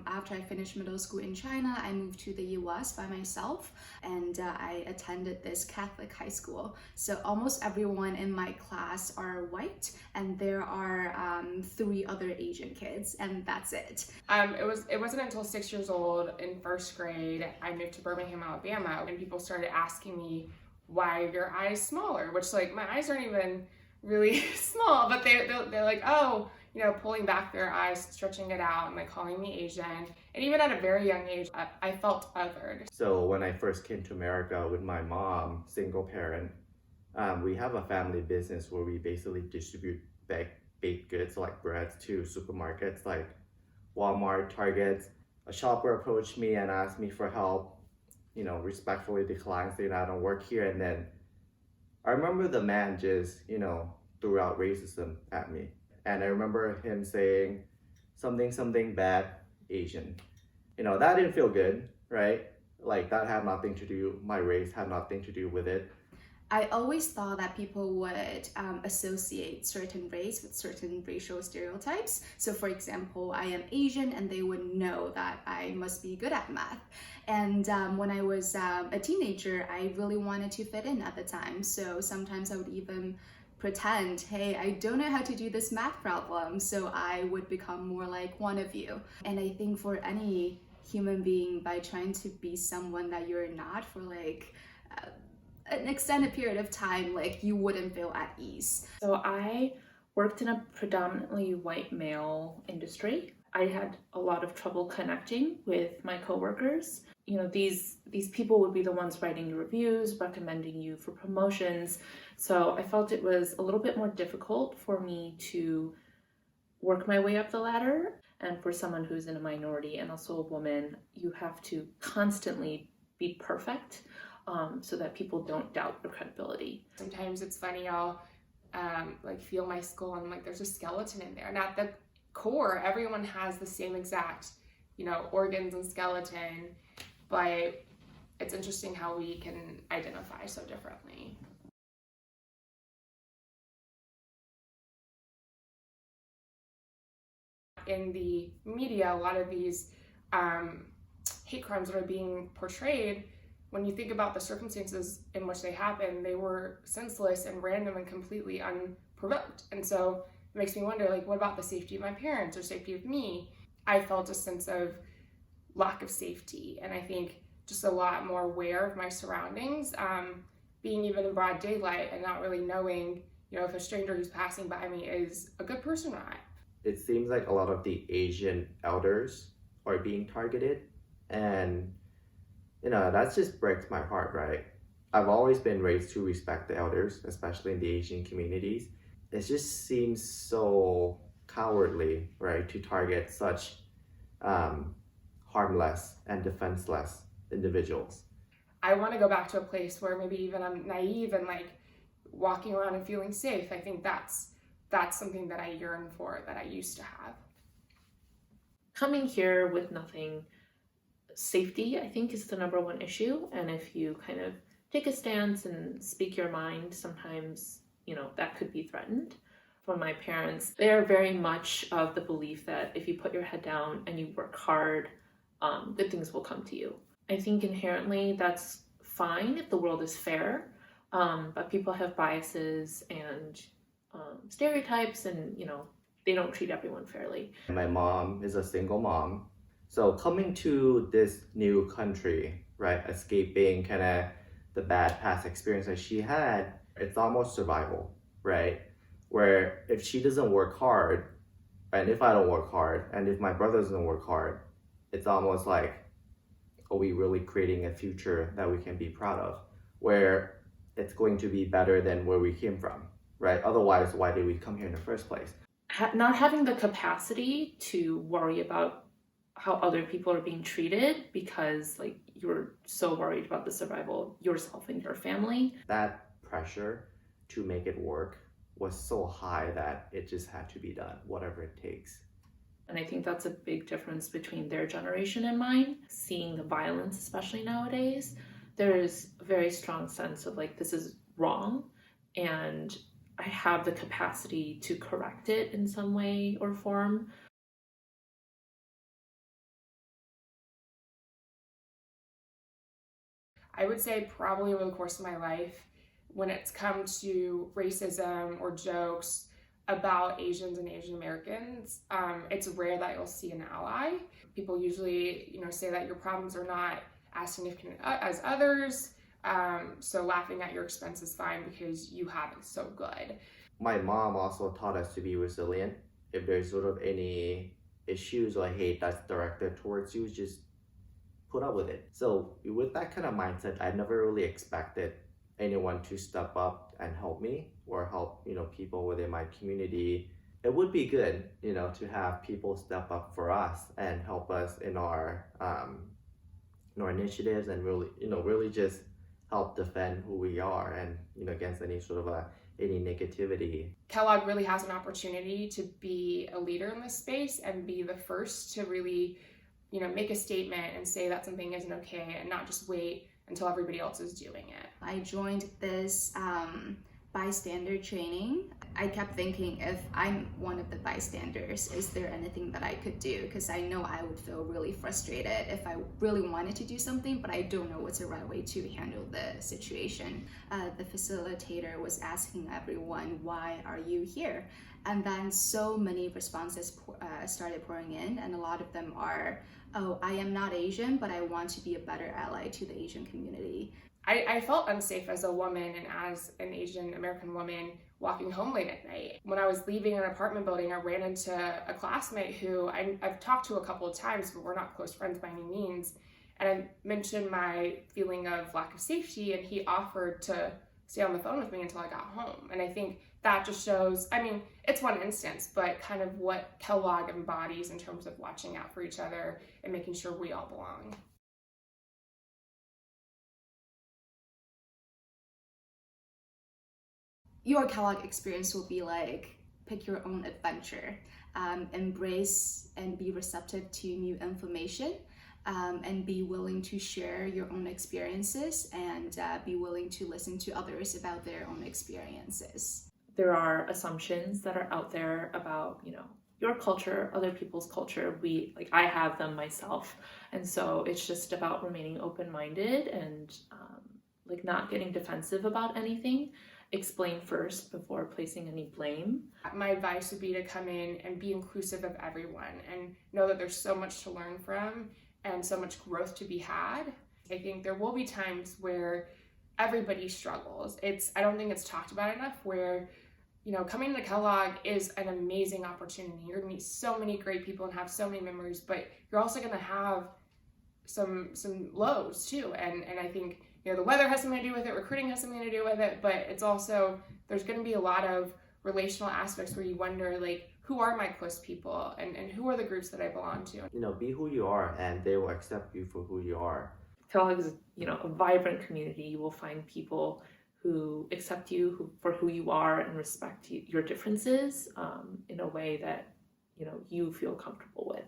After I finished middle school in China, I moved to the US by myself and I attended this Catholic high school. So almost everyone in my class are white and there are three other Asian kids and that's it. It wasn't until 6 years old in first grade I moved to Birmingham, Alabama, and people started asking me, why are your eyes smaller? Which, like, my eyes aren't even really small, but they're like, oh, pulling back their eyes, stretching it out, and like calling me Asian. And even at a very young age, I felt othered. So when I first came to America with my mom, single parent, we have a family business where we basically distribute baked goods like breads to supermarkets like Walmart, Target. A shopper approached me and asked me for help, respectfully declined, saying I don't work here. And then I remember the man just, threw out racism at me. And I remember him saying something bad, Asian. That didn't feel good, right? Like that had nothing to do, my race had nothing to do with it. I always thought that people would associate certain race with certain racial stereotypes. So for example, I am Asian and they would know that I must be good at math. And when I was a teenager, I really wanted to fit in at the time. So sometimes I would even pretend, hey, I don't know how to do this math problem, so I would become more like one of you. And I think for any human being, by trying to be someone that you're not for like an extended period of time, like you wouldn't feel at ease. So I worked in a predominantly white male industry. I had a lot of trouble connecting with my coworkers. These people would be the ones writing your reviews, recommending you for promotions. So I felt it was a little bit more difficult for me to work my way up the ladder. And for someone who's in a minority and also a woman, you have to constantly be perfect so that people don't doubt your credibility. Sometimes it's funny, I'll like feel my skull and I'm like, there's a skeleton in there. And at the core, everyone has the same exact, organs and skeleton, but it's interesting how we can identify so differently. In the media, a lot of these hate crimes that are being portrayed, when you think about the circumstances in which they happened, they were senseless and random and completely unprovoked. And so it makes me wonder, like, what about the safety of my parents or safety of me? I felt a sense of lack of safety, and I think just a lot more aware of my surroundings, being even in broad daylight and not really knowing, if a stranger who's passing by me is a good person or not. It seems like a lot of the Asian elders are being targeted, and that just breaks my heart, right? I've always been raised to respect the elders, especially in the Asian communities. It just seems so cowardly, right, to target such harmless and defenseless individuals. I want to go back to a place where maybe even I'm naive and like walking around and feeling safe. I think that's something that I yearn for, that I used to have. Coming here with nothing, safety, I think, is the number one issue. And if you kind of take a stance and speak your mind, sometimes, that could be threatened. From my parents, they are very much of the belief that if you put your head down and you work hard, good things will come to you. I think inherently that's fine if the world is fair, but people have biases and stereotypes, and they don't treat everyone fairly. My mom is a single mom, so coming to this new country, right, escaping kind of the bad past experience that she had, it's almost survival, right? Where if she doesn't work hard, and if I don't work hard, and if my brother doesn't work hard, it's almost like, are we really creating a future that we can be proud of, where it's going to be better than where we came from, right? Otherwise, why did we come here in the first place? Not having the capacity to worry about how other people are being treated because like you're so worried about the survival of yourself and your family. That pressure to make it work was so high that it just had to be done, whatever it takes. And I think that's a big difference between their generation and mine. Seeing the violence, especially nowadays, there's a very strong sense of like, this is wrong, and I have the capacity to correct it in some way or form. I would say probably over the course of my life, when it's come to racism or jokes about Asians and Asian Americans, it's rare that you'll see an ally. People usually, say that your problems are not as significant as others. So laughing at your expense is fine because you have it so good. My mom also taught us to be resilient. If there's sort of any issues or hate that's directed towards you, just put up with it. So with that kind of mindset, I never really expected anyone to step up and help me or help, people within my community. It would be good, to have people step up for us and help us in our initiatives and really just help defend who we are and, against any sort of any negativity. Kellogg really has an opportunity to be a leader in this space and be the first to really, make a statement and say that something isn't okay and not just wait until everybody else is doing it. I joined this bystander training. I kept thinking, if I'm one of the bystanders, is there anything that I could do? Because I know I would feel really frustrated if I really wanted to do something, but I don't know what's the right way to handle the situation. The facilitator was asking everyone, why are you here? And then so many responses started pouring in, and a lot of them are, oh, I am not Asian, but I want to be a better ally to the Asian community. I felt unsafe as a woman and as an Asian American woman walking home late at night. When I was leaving an apartment building, I ran into a classmate who I've talked to a couple of times, but we're not close friends by any means. And I mentioned my feeling of lack of safety, and he offered to stay on the phone with me until I got home. And I think that just shows, it's one instance, but kind of what Kellogg embodies in terms of watching out for each other and making sure we all belong. Your Kellogg experience will be like, pick your own adventure, embrace and be receptive to new information, and be willing to share your own experiences and be willing to listen to others about their own experiences. There are assumptions that are out there about, your culture, other people's culture. I have them myself. And so it's just about remaining open-minded and not getting defensive about anything. Explain first before placing any blame. My advice would be to come in and be inclusive of everyone and know that there's so much to learn from and so much growth to be had. I think there will be times where everybody struggles. I don't think it's talked about enough where, coming to Kellogg is an amazing opportunity. You're gonna meet so many great people and have so many memories, but you're also gonna have some lows too. And I think, the weather has something to do with it, recruiting has something to do with it, but it's also, there's going to be a lot of relational aspects where you wonder, who are my close people and who are the groups that I belong to? Be who you are and they will accept you for who you are. Kellogg is, a vibrant community. You will find people who accept you for who you are and respect your differences in a way that, you feel comfortable with.